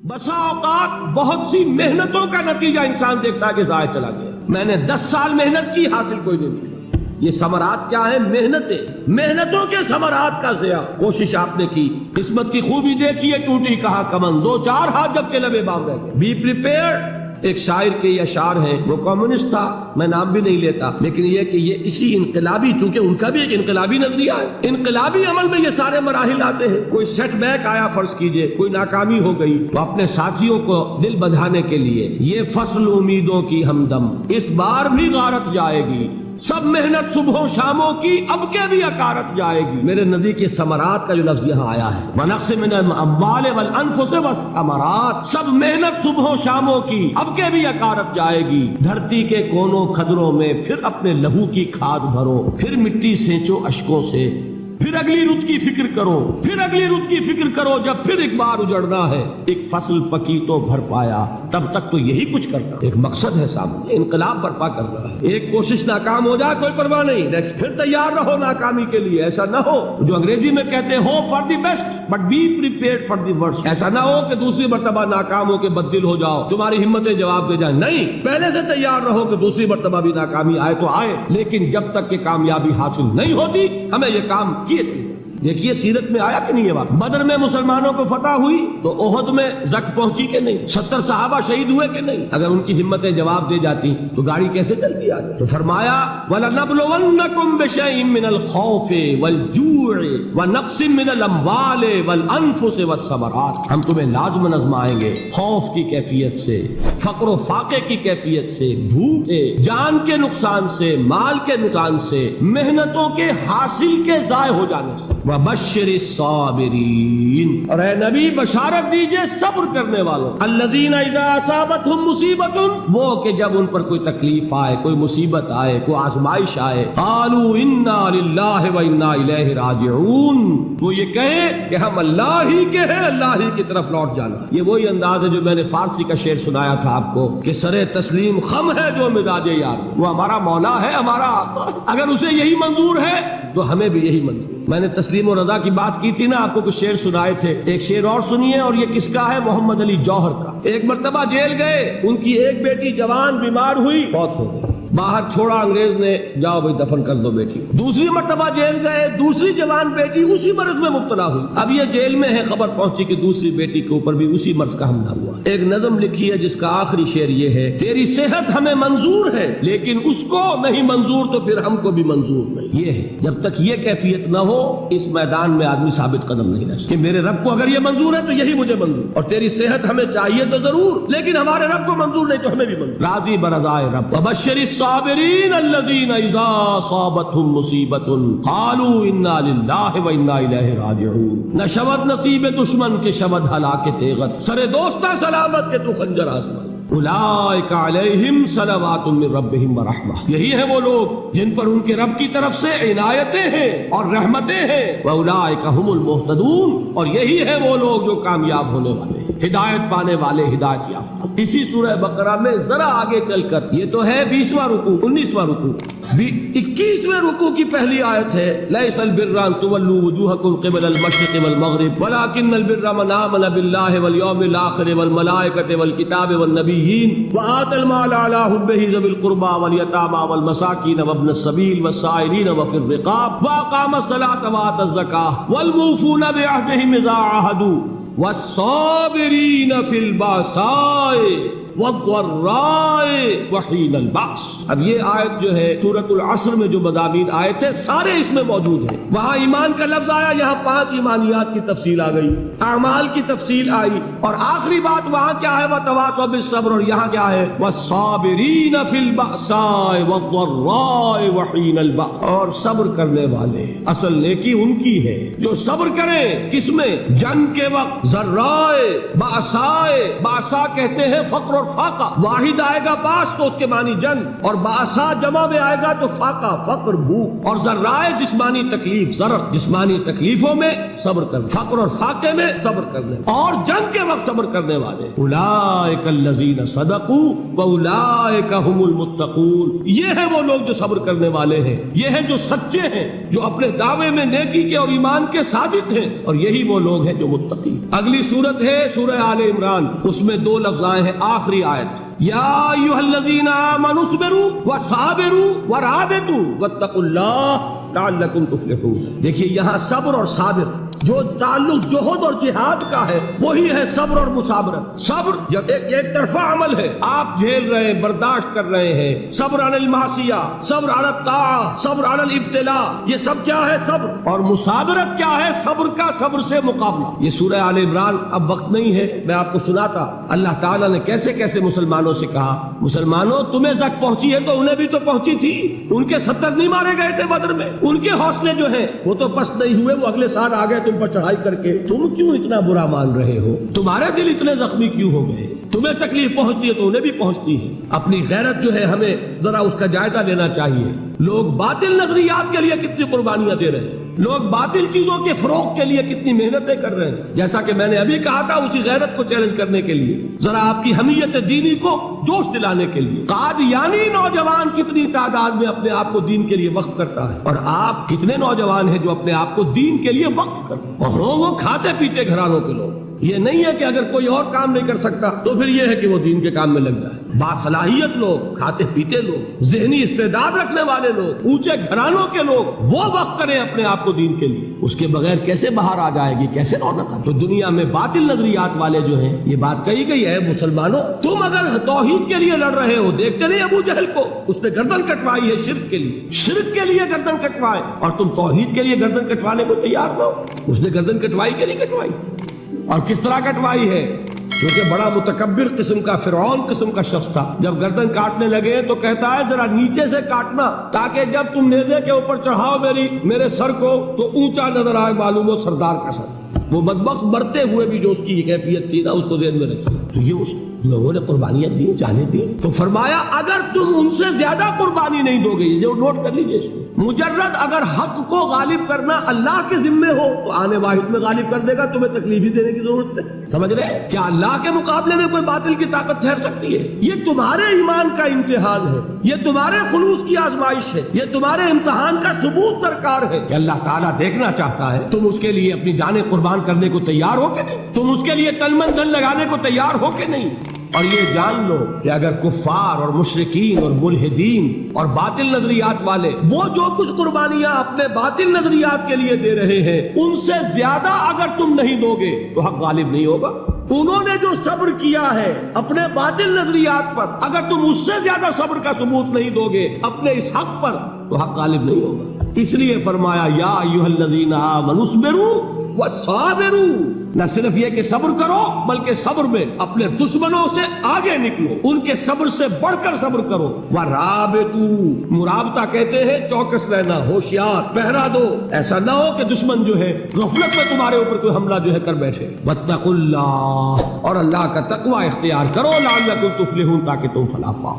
بسا اوقات بہت سی محنتوں کا نتیجہ انسان دیکھتا ہے کہ ضائع چلا گیا، میں نے 10 سال محنت کی، حاصل کوئی نہیں ملا۔ یہ ثمرات کیا ہیں؟ محنتوں کے ثمرات کا ضیاع۔ کوشش آپ نے کی، قسمت کی خوبی دیکھی ہے، ٹوٹی کہاں کمن، 2-4 ہاتھ جب کے لبے باغ رہ گئے۔ Be prepared. ایک شاعر کے یہ اشعار ہیں، وہ کمیونسٹ تھا، میں نام بھی نہیں لیتا، لیکن یہ کہ یہ اسی انقلابی، چونکہ ان کا بھی ایک انقلابی نظریہ ہے، انقلابی عمل میں یہ سارے مراحل آتے ہیں۔ کوئی سیٹ بیک آیا، فرض کیجئے کوئی ناکامی ہو گئی، تو اپنے ساتھیوں کو دل بندھانے کے لیے یہ فصل امیدوں کی ہمدم، اس بار بھی غارت جائے گی، سب محنت صبحوں شاموں کی اب کے بھی اکارت جائے گی۔ میرے نبی کے ثمرات کا جو لفظ یہاں آیا ہے، وَنَقْصٍ مِّنَ الْأَمْوَالِ وَالْأَنفُسِ وَالثَّمَرَاتِ، سب محنت صبحوں شاموں کی اب کے بھی اکارت جائے گی۔ دھرتی کے کونوں کھدروں میں پھر اپنے لہو کی کھاد بھرو، پھر مٹی سینچو اشکوں سے، پھر اگلی رت کی فکر کرو، پھر اگلی رت کی فکر کرو، جب پھر ایک بار اجڑنا ہے۔ ایک فصل پکی تو بھر پایا، تب تک تو یہی کچھ کرنا، ایک مقصد ہے سامنے، انقلاب برپا کرنا ہے۔ ایک کوشش ناکام ہو جائے کوئی پرواہ نہیں، پھر تیار رہو ناکامی کے لیے۔ ایسا نہ ہو جو انگریزی میں کہتے ہیں hope for the best but be prepared for the worst. ایسا نہ ہو کہ دوسری مرتبہ ناکام ہو کے بددل ہو جاؤ، تمہاری ہمتیں جواب دے جائیں، نہیں، پہلے سے تیار رہو کہ دوسری مرتبہ بھی ناکامی آئے تو آئے، لیکن جب تک کہ کامیابی حاصل نہیں ہوتی ہمیں یہ کام کیے تھے۔ دیکھیے سیرت میں آیا کہ نہیں یہ بات؟ بدر میں مسلمانوں کو فتح ہوئی تو احد میں زک پہنچی کہ نہیں؟ 70 صحابہ شہید ہوئے کہ نہیں؟ اگر ان کی ہمتیں جواب دے جاتی تو گاڑی کیسے چلتی آگے؟ تو فرمایا وَلَنَبْلُوَنَّكُمْ بِشَيْءٍ مِّنَ الْخَوْفِ وَالْجُوعِ وَنَقْصٍ مِّنَ الْأَمْوَالِ وَالْأَنفُسِ وَالثَّمَرَاتِ، ہم تمہیں لازم آزمائیں گے خوف کی کیفیت سے، فقر و فاقے کی کیفیت سے، بھوک سے، جان کے نقصان سے، مال کے نقصان سے، محنتوں کے حاصل کے ضائع ہو جانے سے۔ وَبَشِّرِ الصَّابِرِينَ، اور اے نبی بشارت دیجئے صبر کرنے والوں، الَّذِينَ إِذَا أَصَابَتْهُمْ مُصِيبَةٌ، وہ کہ جب ان پر کوئی تکلیف آئے، کوئی مصیبت آئے، کوئی آزمائش آئے، قالوا إِنَّا لِلَّهِ وَإِنَّا إِلَيْهِ راجعون، وہ یہ کہیں کہ ہم اللہ ہی کے ہیں، اللہ ہی کی طرف لوٹ جانا۔ یہ وہی انداز ہے جو میں نے فارسی کا شعر سنایا تھا آپ کو کہ سر تسلیم خم ہے جو مزاج یار، وہ ہمارا مولا ہے، ہمارا آقا، اگر اسے یہی منظور ہے تو ہمیں بھی یہی منظور۔ میں نے تسلیم و رضا کی بات کی تھی نا، آپ کو کچھ شعر سنائے تھے، ایک شعر اور سنیے، اور یہ کس کا ہے؟ محمد علی جوہر کا۔ ایک مرتبہ جیل گئے، ان کی ایک بیٹی جوان بیمار ہوئی، فوت ہو گئی، باہر چھوڑا انگریز نے، جاؤ بھائی دفن کر دو بیٹی۔ دوسری مرتبہ جیل گئے، دوسری جوان بیٹی اسی مرض میں مبتلا ہوئی، اب یہ جیل میں ہے، خبر پہنچی کہ دوسری بیٹی کے اوپر بھی اسی مرض کا حملہ ہوا۔ ایک نظم لکھی ہے جس کا آخری شعر یہ ہے، تیری صحت ہمیں منظور ہے لیکن اس کو نہیں منظور تو پھر ہم کو بھی منظور نہیں۔ یہ ہے، جب تک یہ کیفیت نہ ہو اس میدان میں آدمی ثابت قدم نہیں رہ سکتا کہ میرے رب کو اگر یہ منظور ہے تو یہی مجھے منظور، اور تیری صحت ہمیں چاہیے تو ضرور، لیکن ہمارے رب کو منظور نہیں تو ہمیں بھی منظور۔ راضی برضائے رب۔ وبشر الصابرین الذین اذا اصابتهم مصیبۃ قالوا انا للہ وانا الیہ راجعون۔ نہ شود نصیب دشمن کے شود ہلاک تیغت، سر دوستہ سلامت کے تو خنجر آزما۔ اولئک علیہم صلوات من ربہم ورحمہ، یہی ہے وہ لوگ جن پر ان کے رب کی طرف سے عنایتیں ہیں اور رحمتیں ہیں۔ واولئک ہم المہتدون، اور یہی ہے وہ لوگ جو کامیاب ہونے والے ہیں، ہدایت پانے والے، ہدایت یافتہ۔ اسی سورہ بقرہ میں ذرا آگے چل کر، یہ تو ہے 20واں رکوع، 19واں رکوع، 21ویں رکوع کی پہلی آیت ہے، لیس البر ان تولوا وجوہکم قبل المشرق والمغرب ولکن البر من آمن باللہ والیوم الآخر والملائکۃ والکتاب والنبیین وآتى المال على حبه ذوي القربى واليتامى والمساكين وابن السبيل والسائلين وفي الرقاب وأقام الصلاة وآتى الزكاة والموفون بعهدهم إذا عاهدوا والصابرين في البأساء والضراء وحين البأس۔ اب یہ آیت جو ہے سورۃ العصر میں جو مضامین آئے تھے سارے اس میں موجود ہیں۔ وہاں ایمان کا لفظ آیا، یہاں 5 ایمانیات کی تفصیل آ گئی، اعمال کی تفصیل آئی، اور آخری بات وہاں کیا ہے؟ وتواصوا بالصبر، اور یہاں کیا ہے؟ والصابرین فی البأساء والضراء وحین البأس، اور صبر کرنے والے، اصل نیکی ان کی ہے جو صبر کریں، کس میں؟ جنگ کے وقت۔ ضرائے، بأساء، بأساء کہتے ہیں فقر اور فاقہ، واحد آئے گا باس تو اس کے معنی جنگ، اور باسا جمع میں آئے گا تو فاقہ، فقر، بھوک، اور ذرائع جسمانی تکلیف، ضرر، جسمانی تکلیفوں میں صبر کرنا، فقر اور فاقے میں صبر کرنے، اور جنگ کے وقت صبر کرنے والے۔ اولئک الذین صدقوا واولئک هم المتقون، یہ ہے وہ لوگ جو صبر کرنے والے ہیں، یہ ہیں جو سچے ہیں، جو اپنے دعوے میں نیکی کے اور ایمان کے صادق ہیں، اور یہی وہ لوگ ہیں جو متقی۔ اگلی سورت ہے سورہ آل عمران، اس میں 2 لفظ آئے ہیں آخری آیت، یا ایھا الذین آمنوا اصبروا وصابروا ورابطوا واتقوا اللہ لعلکم تفلحون۔ دیکھیے یہاں صبر اور صابر جو تعلق جہد اور جہاد کا ہے وہی ہے صبر اور مصابرت۔ صبر جب ایک طرفہ عمل ہے، آپ جھیل رہے ہیں، برداشت کر رہے ہیں، صبر علی المعصیہ، صبر علی الطاعہ، صبر علی الابتلاء، یہ سب کیا ہے؟ صبر۔ اور مصابرت کیا ہے؟ صبر کا صبر سے مقابلہ۔ یہ سورہ آل عمران، اب وقت نہیں ہے میں آپ کو سناتا اللہ تعالیٰ نے کیسے کیسے مسلمانوں سے کہا، مسلمانوں تمہیں زک پہنچی ہے تو انہیں بھی تو پہنچی تھی، ان کے 70 نہیں مارے گئے تھے بدر میں، ان کے حوصلے جو ہیں وہ تو پست نہیں ہوئے، وہ اگلے سال آ گئے تم پر چڑھائی کر کے، تم کیوں اتنا برا مان رہے ہو؟ تمہارے دل اتنے زخمی کیوں ہو گئے؟ تمہیں تکلیف پہنچتی ہے تو انہیں بھی پہنچتی ہے۔ اپنی غیرت جو ہے ہمیں ذرا اس کا جائزہ لینا چاہیے۔ لوگ باطل نظریات کے لیے کتنی قربانیاں دے رہے ہیں، لوگ باطل چیزوں کے فروغ کے لیے کتنی محنتیں کر رہے ہیں، جیسا کہ میں نے ابھی کہا تھا اسی غیرت کو چیلنج کرنے کے لیے، ذرا آپ کی حمیت دینی کو جوش دلانے کے لیے۔ قادیانی نوجوان کتنی تعداد میں اپنے آپ کو دین کے لیے وقف کرتا ہے، اور آپ کتنے نوجوان ہیں جو اپنے آپ کو دین کے لیے وقف کرتے ہیں، اور وہ کھاتے پیتے گھرانوں کے لوگ۔ یہ نہیں ہے کہ اگر کوئی اور کام نہیں کر سکتا تو پھر یہ ہے کہ وہ دین کے کام میں لگ جائے۔ باصلاحیت لوگ، کھاتے پیتے لوگ، ذہنی استعداد رکھنے والے لوگ، اونچے گھرانوں کے لوگ وہ وقف کریں اپنے آپ کو دین کے لیے، اس کے بغیر کیسے باہر آ جائے گی، کیسے رونق آئے؟ تو دنیا میں باطل نظریات والے جو ہیں، یہ بات کہی گئی ہے، مسلمانوں تم اگر توحید کے لیے لڑ رہے ہو، دیکھتے نہیں ابو جہل کو، اس نے گردن کٹوائی ہے شرک کے لیے، شرک کے لیے گردن کٹوائے، اور تم توحید کے لیے گردن کٹوانے کو تیار نہ ہو۔ اس نے گردن کٹوائی کہ نہیں کٹوائی؟ اور کس طرح کٹوائی ہے؟ کیونکہ بڑا متکبر قسم کا، فرعون قسم کا شخص تھا، جب گردن کاٹنے لگے تو کہتا ہے ذرا نیچے سے کاٹنا تاکہ جب تم نیزے کے اوپر چڑھاؤ میرے سر کو تو اونچا نظر آئے، معلوم ہو سردار کا سر۔ وہ بدبخت مرتے ہوئے بھی جو اس کی کیفیت تھی نا، اس کو ذہن میں رکھی۔ تو یہ اس لوگوں نے قربانیاں دی، جانے دی، تو فرمایا اگر تم ان سے زیادہ قربانی نہیں دو گے، جو نوٹ کر لیجیے اس کو، مجرد اگر حق کو غالب کرنا اللہ کے ذمے ہو تو آنے واحد میں غالب کر دے گا، تمہیں تکلیف ہی دینے کی ضرورت ہے۔ سمجھ رہے؟ کیا اللہ کے مقابلے میں کوئی باطل کی طاقت ٹھہر سکتی ہے؟ یہ تمہارے ایمان کا امتحان ہے، یہ تمہارے خلوص کی آزمائش ہے، یہ تمہارے امتحان کا ثبوت درکار ہے کہ اللہ تعالیٰ دیکھنا چاہتا ہے تم اس کے لیے اپنی جانیں قربان کرنے کو تیار ہو کہ نہیں، تم اس کے لیے تن من دھن لگانے کو تیار ہو کہ نہیں۔ اور یہ جان لو کہ اگر کفار اور مشرکین اور ملحدین اور باطل نظریات والے وہ جو کچھ قربانیاں اپنے باطل نظریات کے لیے دے رہے ہیں، ان سے زیادہ اگر تم نہیں دو گے تو حق غالب نہیں ہوگا۔ انہوں نے جو صبر کیا ہے اپنے باطل نظریات پر، اگر تم اس سے زیادہ صبر کا ثبوت نہیں دو گے اپنے اس حق پر تو حق غالب نہیں ہوگا۔ اس لیے فرمایا یا ایھا الذین آمنوا اصبروا وصابروا، نہ صرف یہ کہ صبر کرو بلکہ صبر میں اپنے دشمنوں سے آگے نکلو، ان کے صبر سے بڑھ کر صبر کرو۔ ورابطوا، مرابطہ کہتے ہیں چوکس رہنا، ہوشیار، پہرا دو، ایسا نہ ہو کہ دشمن جو ہے غفلت میں تمہارے اوپر کوئی حملہ جو ہے کر بیٹھے۔ واتقوا اللہ، اور اللہ کا تقوی اختیار کرو، لعلکم تفلحون، تاکہ تم فلاح پاؤ۔